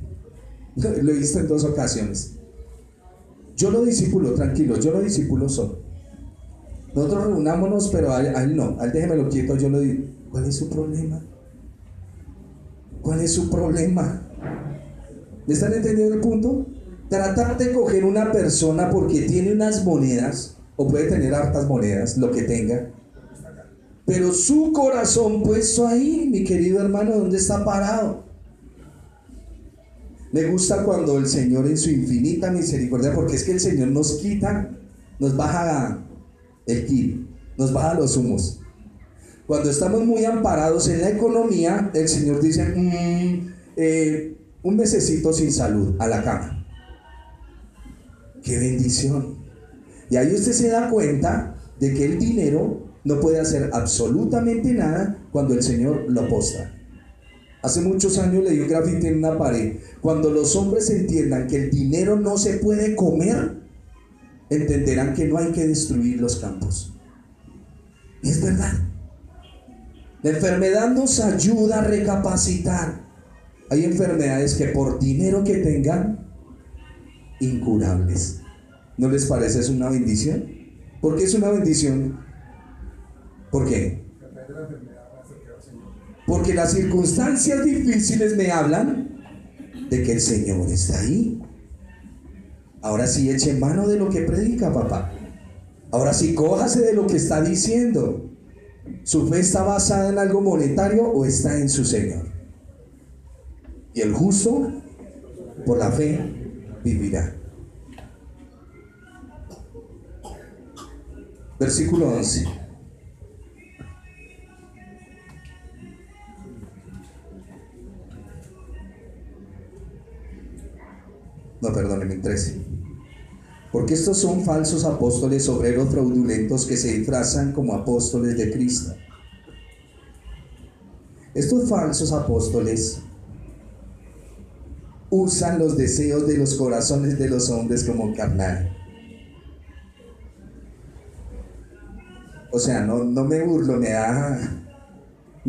lo he visto en 2 ocasiones, yo lo discipulo, tranquilo, yo lo discipulo solo. Nosotros reunámonos, pero a él no, a él déjemelo quieto, yo lo digo. ¿Cuál es su problema? ¿Cuál es su problema? ¿Me están entendiendo el punto? Tratar de coger una persona porque tiene unas monedas, o puede tener hartas monedas, lo que tenga, pero su corazón puesto ahí, mi querido hermano, ¿dónde está parado? Me gusta cuando el Señor en su infinita misericordia, porque es que el Señor nos quita, nos baja el kit, nos baja los humos. Cuando estamos muy amparados en la economía, el Señor dice, un mesecito sin salud, a la cama. ¡Qué bendición! Y ahí usted se da cuenta de que el dinero no puede hacer absolutamente nada cuando el Señor lo postra. Hace muchos años leí un grafiti en una pared. Cuando los hombres entiendan que el dinero no se puede comer, entenderán que no hay que destruir los campos. Y es verdad. La enfermedad nos ayuda a recapacitar. Hay enfermedades que por dinero que tengan, incurables. ¿No les parece es una bendición? ¿Por qué es una bendición? ¿Por qué? Porque las circunstancias difíciles me hablan de que el Señor está ahí. Ahora sí eche mano de lo que predica, papá. Ahora sí cójase de lo que está diciendo. ¿Su fe está basada en algo monetario o está en su Señor? Y el justo por la fe vivirá. Versículo 11. No, perdónenme, 13. Porque estos son falsos apóstoles, obreros fraudulentos que se disfrazan como apóstoles de Cristo. Estos falsos apóstoles usan los deseos de los corazones de los hombres como carnal. O sea, no me burlo, me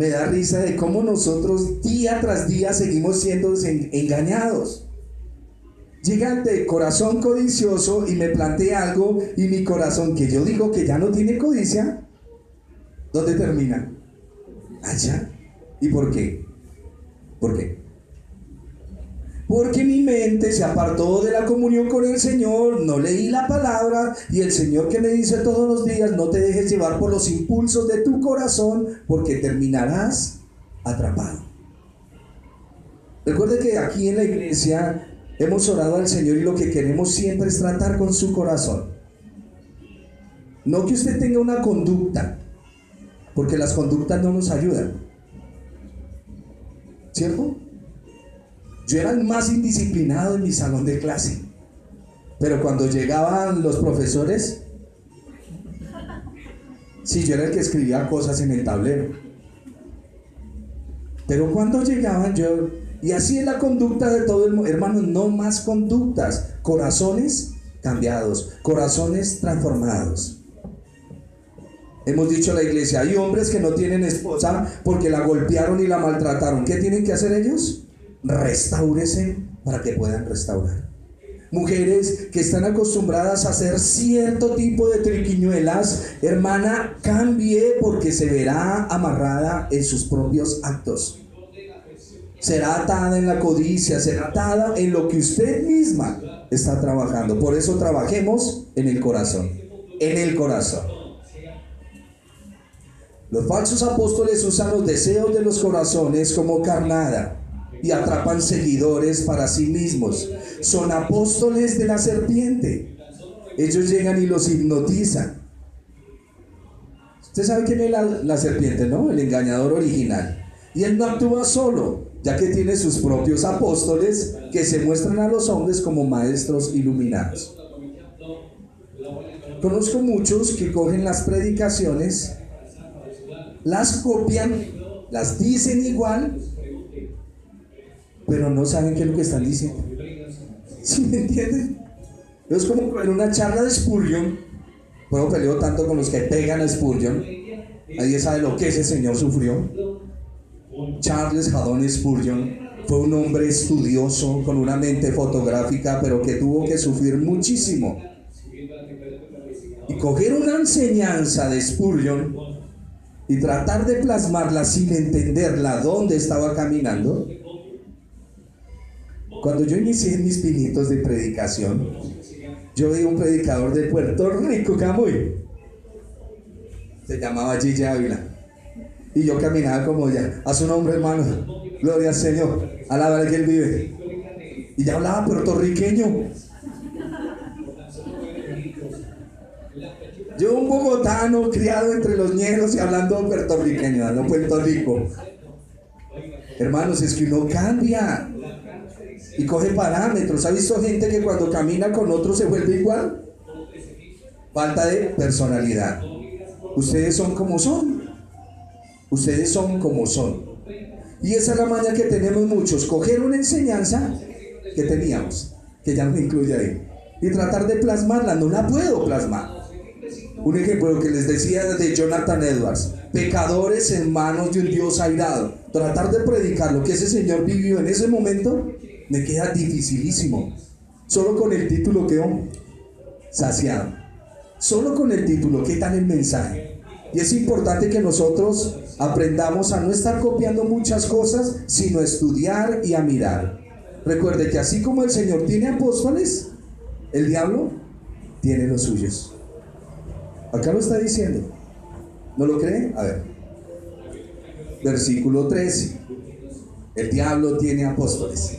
da risa de cómo nosotros día tras día seguimos siendo engañados. Llega de corazón codicioso y me plantea algo y mi corazón, que yo digo que ya no tiene codicia, ¿dónde termina? Allá. ¿Y por qué? ¿Por qué? Porque mi mente se apartó de la comunión con el Señor, no leí la palabra, y el Señor que me dice todos los días, no te dejes llevar por los impulsos de tu corazón, porque terminarás atrapado. Recuerde que aquí en la iglesia hemos orado al Señor y lo que queremos siempre es tratar con su corazón. No que usted tenga una conducta, porque las conductas no nos ayudan, ¿cierto? Yo era el más indisciplinado en mi salón de clase, pero cuando llegaban los profesores, sí, yo era el que escribía cosas en el tablero. Pero cuando llegaban y así es la conducta de todo el mundo, hermanos, no más conductas, corazones cambiados, corazones transformados. Hemos dicho a la iglesia, hay hombres que no tienen esposa porque la golpearon y la maltrataron. ¿Qué tienen que hacer ellos? Restáurese para que puedan restaurar. mujeres que están acostumbradas a hacer cierto tipo de triquiñuelas, hermana, cambie, porque se verá amarrada en sus propios actos. Será atada en la codicia, será atada en lo que usted misma está trabajando. Por eso trabajemos en el corazón, en el corazón. Los falsos apóstoles usan los deseos de los corazones como carnada y atrapan seguidores para sí mismos. Son apóstoles de la serpiente. Ellos llegan y los hipnotizan. Usted sabe quién es la serpiente, ¿no? El engañador original. Y él no actúa solo, ya que tiene sus propios apóstoles que se muestran a los hombres como maestros iluminados. Conozco muchos que cogen las predicaciones, las copian, las dicen igual, pero no saben qué es lo que están diciendo. ¿Sí me entienden? Es como en una charla de Spurgeon. Puedo peleo tanto con los que pegan a Spurgeon. Nadie sabe lo que ese señor sufrió. Charles Haddon Spurgeon fue un hombre estudioso con una mente fotográfica, pero que tuvo que sufrir muchísimo. Y coger una enseñanza de Spurgeon y tratar de plasmarla sin entenderla dónde estaba caminando. Cuando yo inicié mis pinitos de predicación, yo vi un predicador de Puerto Rico, Camuy, se llamaba Gigi Ávila, y yo caminaba como ya, a su nombre, hermano, gloria al Señor, alaba que Él vive, y ya hablaba puertorriqueño. Yo, un bogotano criado entre los ñeros y hablando puertorriqueño, hablando Puerto Rico. Hermanos, es que uno cambia y coge parámetros. ¿Ha visto gente que cuando camina con otros se vuelve igual? Falta de personalidad. Ustedes son como son. Ustedes son como son. Y esa es la maña que tenemos muchos: coger una enseñanza que teníamos, que ya no incluye ahí, y tratar de plasmarla. No la puedo plasmar. Un ejemplo que les decía de Jonathan Edwards: pecadores en manos de un Dios airado. Tratar de predicar lo que ese señor vivió en ese momento me queda dificilísimo. Solo con el título quedo saciado. Solo con el título, ¿qué tal el mensaje? Y es importante que nosotros aprendamos a no estar copiando muchas cosas, sino a estudiar y a mirar. Recuerde que así como el Señor tiene apóstoles, el diablo tiene los suyos. Acá lo está diciendo. ¿No lo cree? A ver. Versículo 13. El diablo tiene apóstoles.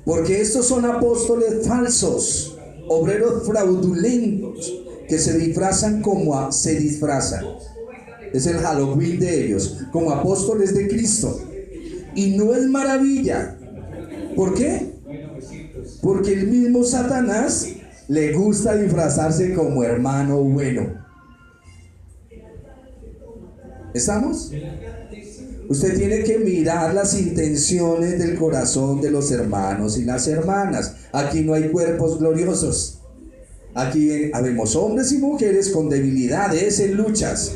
Porque estos son apóstoles falsos, obreros fraudulentos, que se disfrazan como se disfrazan. Es el Halloween de ellos, como apóstoles de Cristo. Y no es maravilla. ¿Por qué? Porque el mismo Satanás le gusta disfrazarse como hermano bueno. ¿Estamos? Usted tiene que mirar las intenciones del corazón de los hermanos y las hermanas. Aquí no hay cuerpos gloriosos. Aquí habemos hombres y mujeres con debilidades en luchas.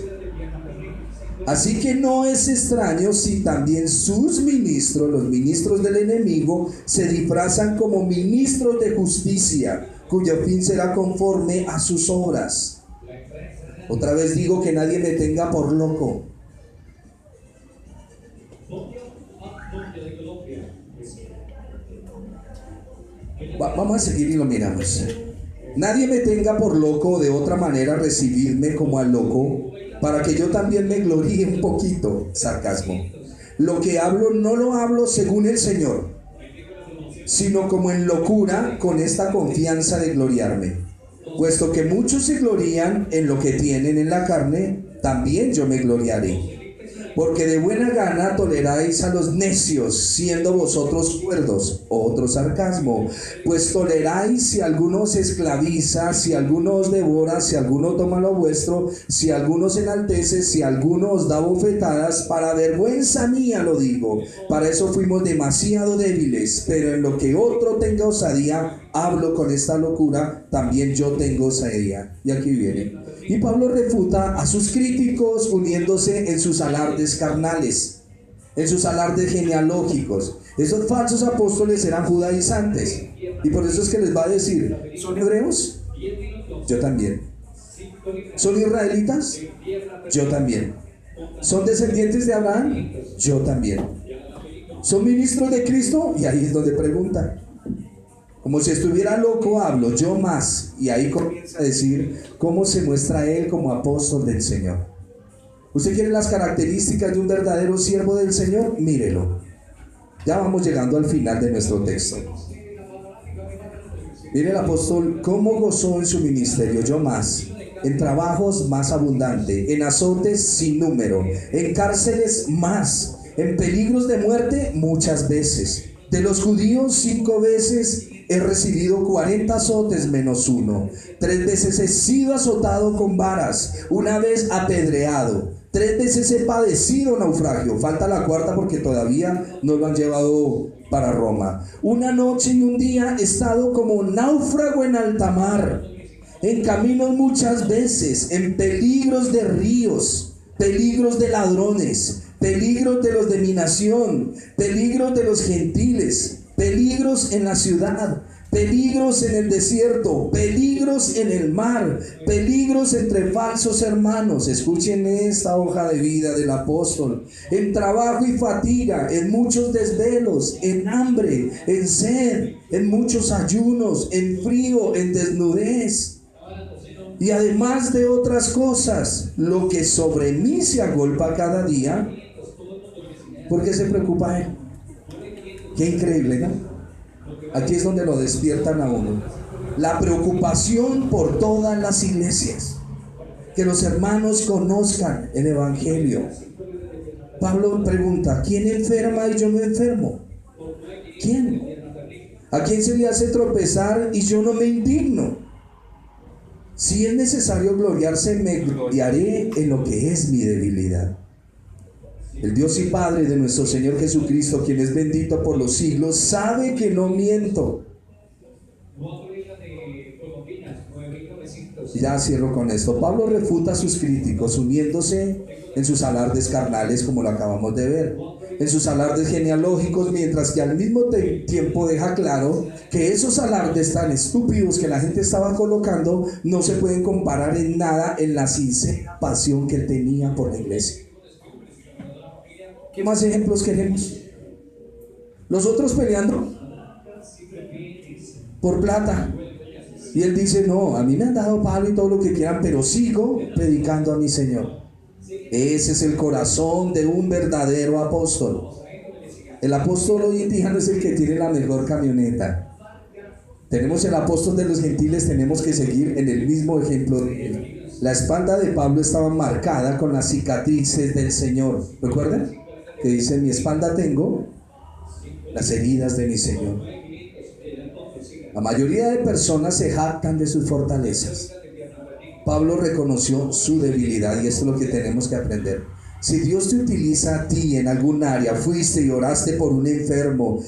Así que no es extraño si también sus ministros, los ministros del enemigo, se disfrazan como ministros de justicia, cuyo fin será conforme a sus obras. Otra vez digo, que nadie me tenga por loco. Vamos a seguir y lo miramos. Nadie me tenga por loco, o de otra manera recibirme como al loco, para que yo también me gloríe un poquito. Sarcasmo. Lo que hablo no lo hablo según el Señor, sino como en locura, con esta confianza de gloriarme. Puesto que muchos se glorían en lo que tienen en la carne, también yo me gloriaré. Porque de buena gana toleráis a los necios, siendo vosotros cuerdos. Otro sarcasmo. Pues toleráis si alguno os esclaviza, si alguno os devora, si alguno toma lo vuestro, si alguno se enaltece, si alguno os da bofetadas. Para vergüenza mía lo digo. Para eso fuimos demasiado débiles. Pero en lo que otro tenga osadía, hablo con esta locura, también yo tengo osadía. Y aquí viene. Y Pablo refuta a sus críticos uniéndose en sus alardes carnales, en sus alardes genealógicos, Esos falsos apóstoles eran judaizantes. Y por eso es que les va a decir, ¿son hebreos? Yo también. ¿Son israelitas? Yo también. ¿Son descendientes de Abraham? Yo también. ¿Son ministros de Cristo? Y ahí es donde pregunta. Como si estuviera loco hablo, yo más. Y ahí comienza a decir cómo se muestra él como apóstol del Señor. ¿Usted quiere las características de un verdadero siervo del Señor? Mírelo. Ya vamos llegando al final de nuestro texto. Mire el apóstol cómo gozó en su ministerio, yo más. En trabajos más abundante, en azotes sin número, en cárceles más, en peligros de muerte muchas veces. De los judíos 5 veces he recibido 40 azotes menos uno. 3 veces he sido azotado con varas, 1 vez apedreado. 3 veces he padecido naufragio. Falta la 4ª porque todavía no lo han llevado para Roma. 1 noche y 1 día he estado como náufrago en alta mar, en caminos muchas veces, en peligros de ríos, peligros de ladrones, peligros de los de mi nación, peligros de los gentiles, peligros en la ciudad, peligros en el desierto, peligros en el mar, peligros entre falsos hermanos. Escuchen esta hoja de vida del apóstol. En trabajo y fatiga, en muchos desvelos, en hambre, en sed, en muchos ayunos, en frío, en desnudez. Y además de otras cosas, lo que sobre mí se agolpa cada día. ¿Por qué se preocupa él? Qué increíble, ¿no? Aquí es donde lo despiertan a uno. La preocupación por todas las iglesias. Que los hermanos conozcan el evangelio. Pablo pregunta, ¿quién enferma y yo no enfermo? ¿Quién? ¿A quién se le hace tropezar y yo no me indigno? Si es necesario gloriarse, me gloriaré en lo que es mi debilidad. El Dios y Padre de nuestro Señor Jesucristo, quien es bendito por los siglos, sabe que no miento. Ya cierro con esto. Pablo refuta a sus críticos uniéndose en sus alardes carnales, como lo acabamos de ver, en sus alardes genealógicos, mientras que al mismo tiempo deja claro que esos alardes tan estúpidos que la gente estaba colocando no se pueden comparar en nada en la sincera pasión que él tenía por la iglesia. ¿Qué más ejemplos queremos? Los otros peleando por plata. Y él dice, no, a mí me han dado palo y todo lo que quieran, pero sigo predicando a mi Señor. Ese es el corazón de un verdadero apóstol. El apóstol hoy en día no es el que tiene la mejor camioneta. Tenemos el apóstol de los gentiles, tenemos que seguir en el mismo ejemplo de él. La espalda de Pablo estaba marcada con las cicatrices del Señor. ¿Recuerdan? Que dice, mi espalda tengo las heridas de mi Señor. La mayoría de personas se jactan de sus fortalezas. Pablo reconoció su debilidad y esto es lo que tenemos que aprender. Si Dios te utiliza a ti en algún área, fuiste y oraste por un enfermo,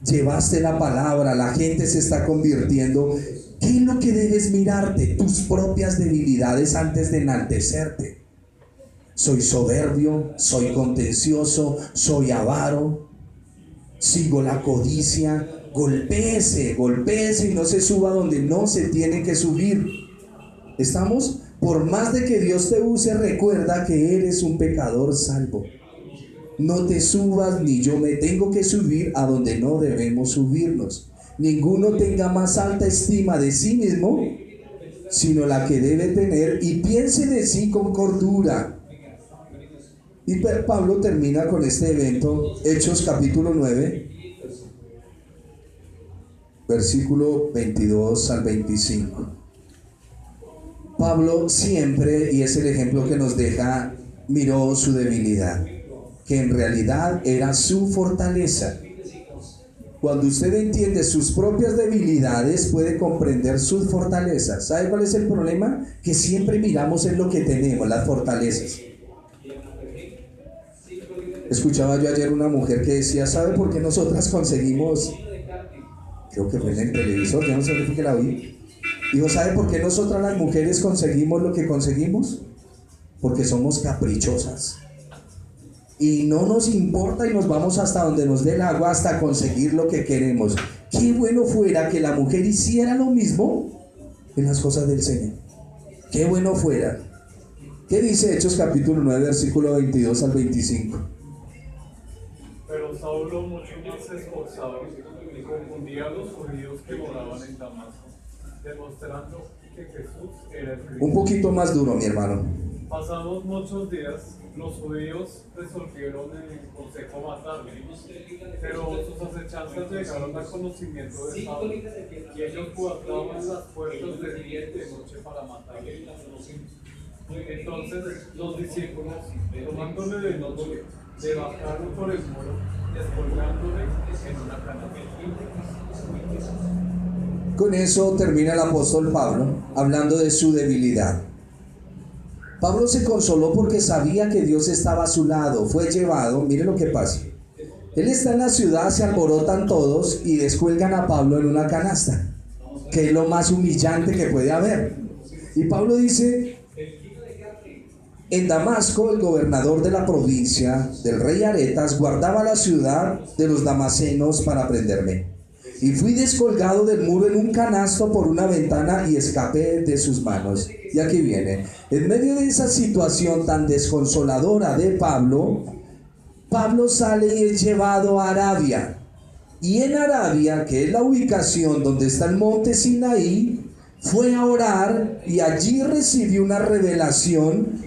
llevaste la palabra, la gente se está convirtiendo, ¿qué es lo que debes mirarte? Tus propias debilidades antes de enaltecerte. Soy soberbio, soy contencioso, soy avaro, sigo la codicia. Golpéese y no se suba donde no se tiene que subir. ¿Estamos? Por más de que Dios te use, recuerda que eres un pecador salvo. No te subas ni yo me tengo que subir a donde no debemos subirnos. Ninguno tenga más alta estima de sí mismo, sino la que debe tener, y piense de sí con cordura. Y Pablo termina con este evento, Hechos capítulo 9. Versículo 22 al 25. Pablo siempre, y es el ejemplo que nos deja, miró su debilidad, que en realidad era su fortaleza. Cuando usted entiende sus propias debilidades, puede comprender sus fortalezas. ¿Sabe cuál es el problema? Que siempre miramos en lo que tenemos, las fortalezas. Escuchaba yo ayer una mujer que decía, ¿sabe por qué nosotras conseguimos? Creo que fue en el televisor, ya no sé si fue que la vi. Dijo, ¿sabe por qué nosotras las mujeres conseguimos lo que conseguimos? Porque somos caprichosas. y no nos importa y nos vamos hasta donde nos dé el agua hasta conseguir lo que queremos. Qué bueno fuera que la mujer hiciera lo mismo en las cosas del Señor. Qué bueno fuera. ¿Qué dice Hechos capítulo 9, versículo 22 al 25? Pero Saulo, mucho más se esforzaba y confundía a los judíos que moraban en Damasco, demostrando que Jesús era el Cristo. Un poquito más duro, mi hermano. Pasados muchos días, los judíos resolvieron en el consejo matarle, pero sus acechanzas llegaron al conocimiento de Saulo, y ellos guardaban las puertas de día y de noche para matarle. Entonces los discípulos, tomándole de noche, le bajaron por el muro, descolgándole en una canasta. Con eso termina el apóstol Pablo hablando de su debilidad. Pablo se consoló porque sabía que Dios estaba a su lado. Fue llevado, mire lo que pasa. Él está en la ciudad, se alborotan todos y descuelgan a Pablo en una canasta, que es lo más humillante que puede haber. Y Pablo dice: en Damasco, el gobernador de la provincia del rey Aretas guardaba la ciudad de los damasenos para prenderme. Y fui descolgado del muro en un canasto por una ventana y escapé de sus manos. Y aquí viene. En medio de esa situación tan desconsoladora de Pablo, Pablo sale y es llevado a Arabia. Y en Arabia, que es la ubicación donde está el monte Sinaí, fue a orar y allí recibió una revelación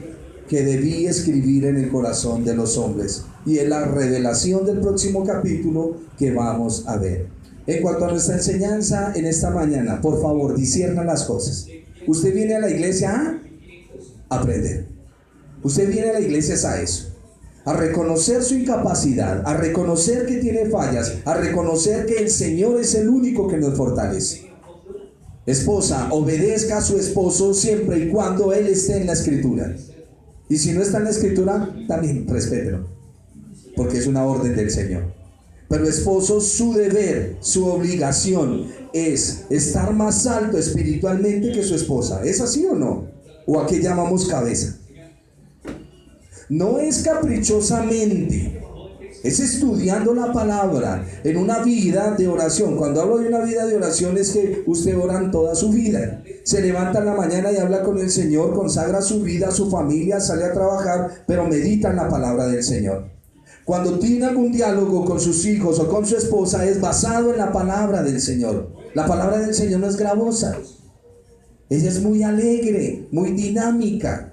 que debí escribir en el corazón de los hombres. Y es la revelación del próximo capítulo que vamos a ver. En cuanto a nuestra enseñanza en esta mañana, por favor, discierna las cosas. Usted viene a la iglesia a aprender. Usted viene a la iglesia a eso, a reconocer su incapacidad, a reconocer que tiene fallas, a reconocer que el Señor es el único que nos fortalece. Esposa, obedezca a su esposo siempre y cuando él esté en la escritura. Y si no está en la escritura, también respételo, porque es una orden del Señor. Pero esposo, su deber, su obligación es estar más alto espiritualmente que su esposa. ¿Es así o no? ¿O a qué llamamos cabeza? No es caprichosamente, es estudiando la palabra en una vida de oración. Cuando hablo de una vida de oración es que usted ora en toda su vida. Se levanta en la mañana y habla con el Señor, consagra su vida, su familia, sale a trabajar, pero medita en la palabra del Señor. Cuando tiene algún diálogo con sus hijos o con su esposa, es basado en la palabra del Señor. La palabra del Señor no es gravosa. Ella es muy alegre, muy dinámica,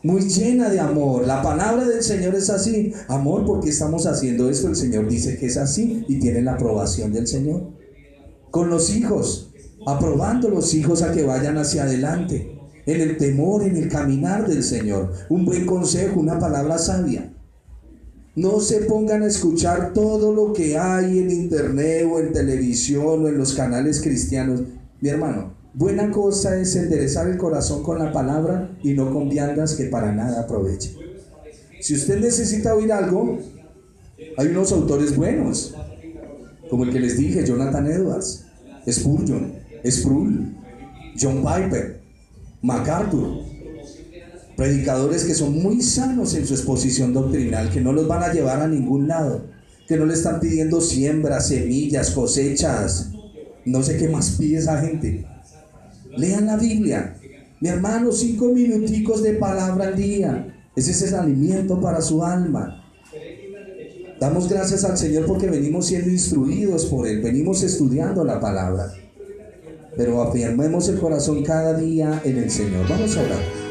muy llena de amor. La palabra del Señor es así. Amor, ¿por qué estamos haciendo esto? El Señor dice que es así y tiene la aprobación del Señor. Con los hijos, aprobando los hijos a que vayan hacia adelante, en el temor, en el caminar del Señor. Un buen consejo, una palabra sabia. No se pongan a escuchar todo lo que hay en internet o en televisión o en los canales cristianos. Mi hermano, buena cosa es enderezar el corazón con la palabra y no con viandas que para nada aprovechen. Si usted necesita oír algo, hay unos autores buenos, como el que les dije, Jonathan Edwards, Spurgeon, Sproul, John Piper, MacArthur. Predicadores que son muy sanos en su exposición doctrinal, que no los van a llevar a ningún lado, que no le están pidiendo siembras, semillas, cosechas, no sé qué más pide esa gente. Lean la Biblia, mi hermano, 5 minuticos de palabra al día, ese es el alimento para su alma. Damos gracias al Señor porque venimos siendo instruidos por Él, venimos estudiando la palabra, pero afirmemos el corazón cada día en el Señor. Vamos a orar.